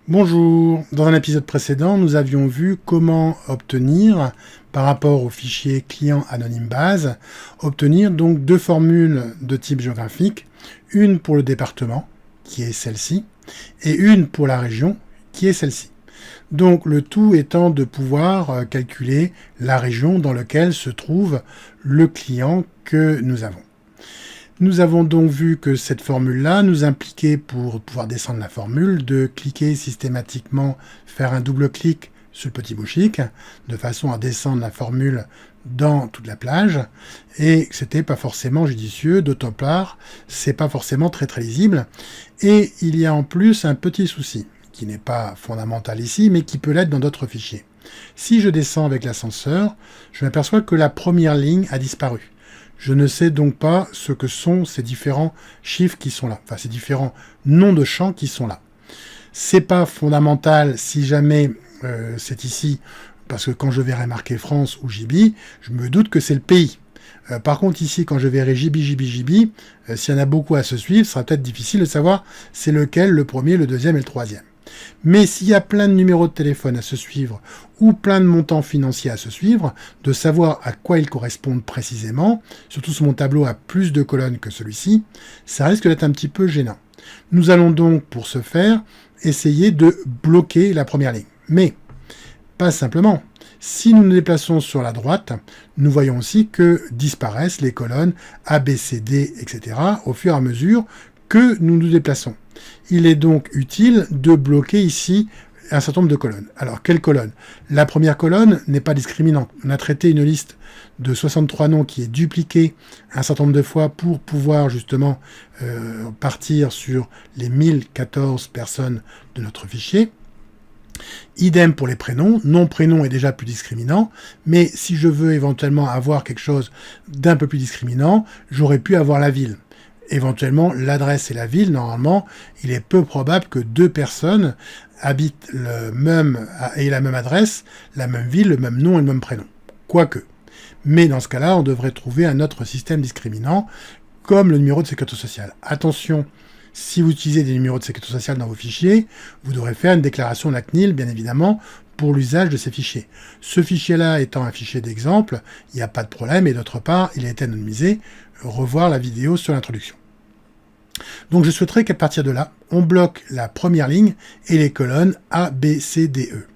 Bonjour, dans un épisode précédent, nous avions vu comment obtenir, par rapport au fichier client anonyme base, obtenir donc deux formules de type géographique, une pour le département, qui est celle-ci, et une pour la région, qui est celle-ci. Donc le tout étant de pouvoir calculer la région dans laquelle se trouve le client que nous avons. Nous avons donc vu que cette formule-là nous impliquait, pour pouvoir descendre la formule, de cliquer systématiquement, faire un double-clic sur le petit bout chic, de façon à descendre la formule dans toute la plage, et c'était pas forcément judicieux, d'autant part, c'est pas forcément très lisible, et il y a en plus un petit souci, qui n'est pas fondamental ici, mais qui peut l'être dans d'autres fichiers. Si je descends avec l'ascenseur, je m'aperçois que la première ligne a disparu. Je ne sais donc pas ce que sont ces différents chiffres qui sont là, enfin ces différents noms de champs qui sont là. C'est pas fondamental si jamais c'est ici, parce que quand je verrai marqué France ou JB, je me doute que c'est le pays. Par contre ici, quand je verrai JB, s'il y en a beaucoup à se suivre, ce sera peut-être difficile de savoir c'est lequel, le premier, le deuxième et le troisième. Mais s'il y a plein de numéros de téléphone à se suivre ou plein de montants financiers à se suivre, de savoir à quoi ils correspondent précisément, surtout si mon tableau a plus de colonnes que celui-ci, ça risque d'être un petit peu gênant. Nous allons donc, pour ce faire, essayer de bloquer la première ligne. Mais, pas simplement. Si nous nous déplaçons sur la droite, nous voyons aussi que disparaissent les colonnes A, B, C, D, etc. au fur et à mesure que nous nous déplaçons. Il est donc utile de bloquer ici un certain nombre de colonnes. Alors, quelles colonnes? La première colonne n'est pas discriminante. On a traité une liste de 63 noms qui est dupliquée un certain nombre de fois pour pouvoir justement partir sur les 1014 personnes de notre fichier. Idem pour les prénoms. Nom-prénom est déjà plus discriminant, mais si je veux éventuellement avoir quelque chose d'un peu plus discriminant, j'aurais pu avoir la ville. Éventuellement, l'adresse et la ville, normalement, il est peu probable que deux personnes habitent la même adresse, la même ville, le même nom et le même prénom. Quoique. Mais dans ce cas-là, on devrait trouver un autre système discriminant, comme le numéro de sécurité sociale. Attention, si vous utilisez des numéros de sécurité sociale dans vos fichiers, vous devrez faire une déclaration de la CNIL, bien évidemment, pour l'usage de ces fichiers. Ce fichier-là étant un fichier d'exemple, il n'y a pas de problème, et d'autre part, il a été anonymisé. Revoir la vidéo sur l'introduction. Donc je souhaiterais qu'à partir de là, on bloque la première ligne et les colonnes A, B, C, D, E.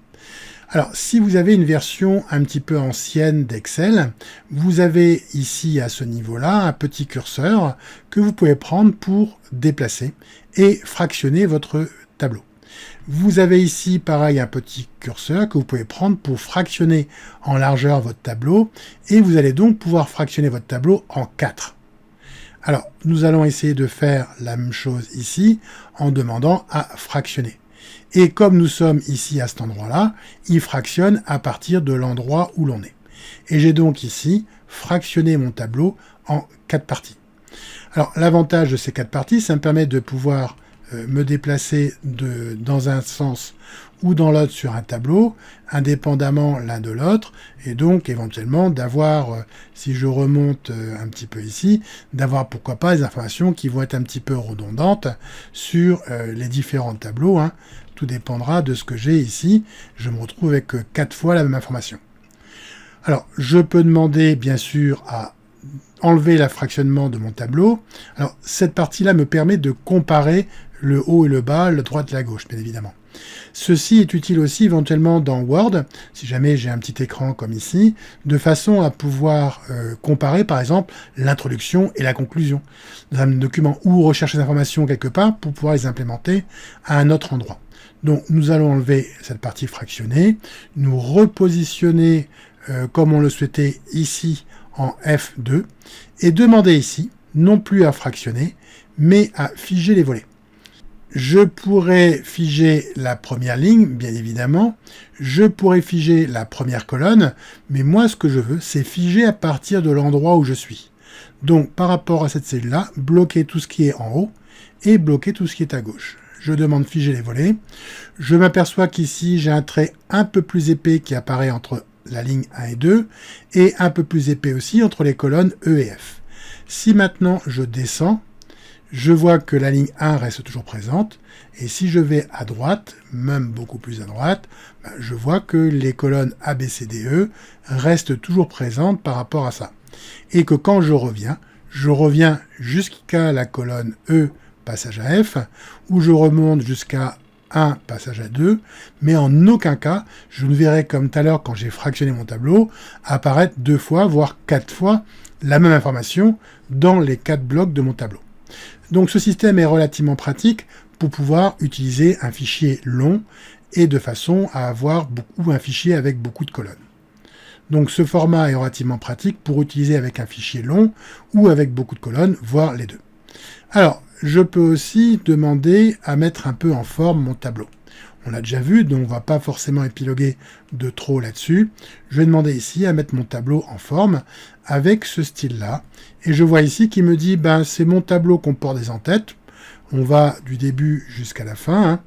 Alors, si vous avez une version un petit peu ancienne d'Excel, vous avez ici, à ce niveau-là, un petit curseur que vous pouvez prendre pour déplacer et fractionner votre tableau. Vous avez ici, pareil, un petit curseur que vous pouvez prendre pour fractionner en largeur votre tableau, et vous allez donc pouvoir fractionner votre tableau en 4. Alors, nous allons essayer de faire la même chose ici, en demandant à fractionner. Et comme nous sommes ici à cet endroit-là, il fractionne à partir de l'endroit où l'on est. Et j'ai donc ici fractionné mon tableau en 4 parties. Alors, l'avantage de ces 4 parties, ça me permet de pouvoir me déplacer dans un sens ou dans l'autre sur un tableau, indépendamment l'un de l'autre, et donc éventuellement d'avoir, si je remonte un petit peu ici, d'avoir pourquoi pas des informations qui vont être un petit peu redondantes sur les différents tableaux. Hein. Tout dépendra de ce que j'ai ici. Je me retrouve avec 4 fois la même information. Alors, je peux demander bien sûr à enlever le fractionnement de mon tableau. Alors, cette partie-là me permet de comparer le haut et le bas, la droite et la gauche, bien évidemment. Ceci est utile aussi éventuellement dans Word, si jamais j'ai un petit écran comme ici, de façon à pouvoir comparer par exemple l'introduction et la conclusion dans un document, ou rechercher des informations quelque part pour pouvoir les implémenter à un autre endroit. Donc nous allons enlever cette partie fractionnée, nous repositionner comme on le souhaitait ici en F2, et demander ici, non plus à fractionner, mais à figer les volets. Je pourrais figer la première ligne, bien évidemment. Je pourrais figer la première colonne, mais moi, ce que je veux, c'est figer à partir de l'endroit où je suis. Donc, par rapport à cette cellule-là, bloquer tout ce qui est en haut et bloquer tout ce qui est à gauche. Je demande figer les volets. Je m'aperçois qu'ici, j'ai un trait un peu plus épais qui apparaît entre la ligne 1 et 2, et un peu plus épais aussi entre les colonnes E et F. Si maintenant je descends, je vois que la ligne 1 reste toujours présente, et si je vais à droite, même beaucoup plus à droite, je vois que les colonnes A, B, C, D, E restent toujours présentes par rapport à ça. Et que quand je reviens jusqu'à la colonne E, passage à F, où je remonte jusqu'à 1, passage à 2, mais en aucun cas, je ne verrai comme tout à l'heure quand j'ai fractionné mon tableau, apparaître 2 fois, voire 4 fois, la même information dans les 4 blocs de mon tableau. Donc ce système est relativement pratique pour pouvoir utiliser un fichier long et de façon à avoir un fichier avec beaucoup de colonnes. Donc ce format est relativement pratique pour utiliser avec un fichier long ou avec beaucoup de colonnes, voire les deux. Alors, je peux aussi demander à mettre un peu en forme mon tableau. On l'a déjà vu, donc on ne va pas forcément épiloguer de trop là-dessus. Je vais demander ici à mettre mon tableau en forme avec ce style-là. Et je vois ici qu'il me dit, ben, c'est mon tableau comporte des en-têtes. On va du début jusqu'à la fin. Hein.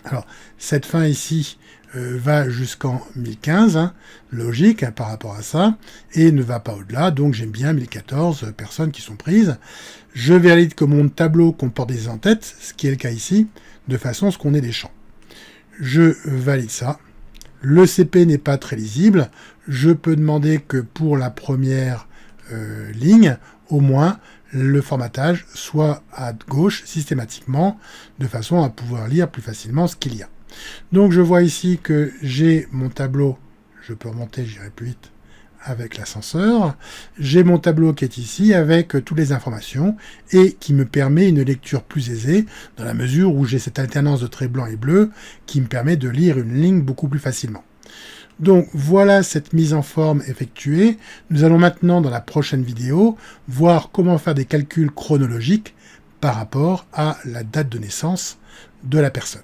Alors, cette fin ici va jusqu'en 1015, hein, logique hein, par rapport à ça, et ne va pas au-delà, donc j'aime bien 1014 personnes qui sont prises. Je valide que mon tableau comporte des en-têtes, ce qui est le cas ici, de façon à ce qu'on ait des champs. Je valide ça. Le CP n'est pas très lisible. Je peux demander que pour la première ligne, au moins, le formatage soit à gauche systématiquement, de façon à pouvoir lire plus facilement ce qu'il y a. Donc je vois ici que j'ai mon tableau, je peux remonter, j'irai plus vite avec l'ascenseur, j'ai mon tableau qui est ici avec toutes les informations et qui me permet une lecture plus aisée dans la mesure où j'ai cette alternance de traits blancs et bleus qui me permet de lire une ligne beaucoup plus facilement. Donc voilà cette mise en forme effectuée. Nous allons maintenant dans la prochaine vidéo voir comment faire des calculs chronologiques par rapport à la date de naissance de la personne.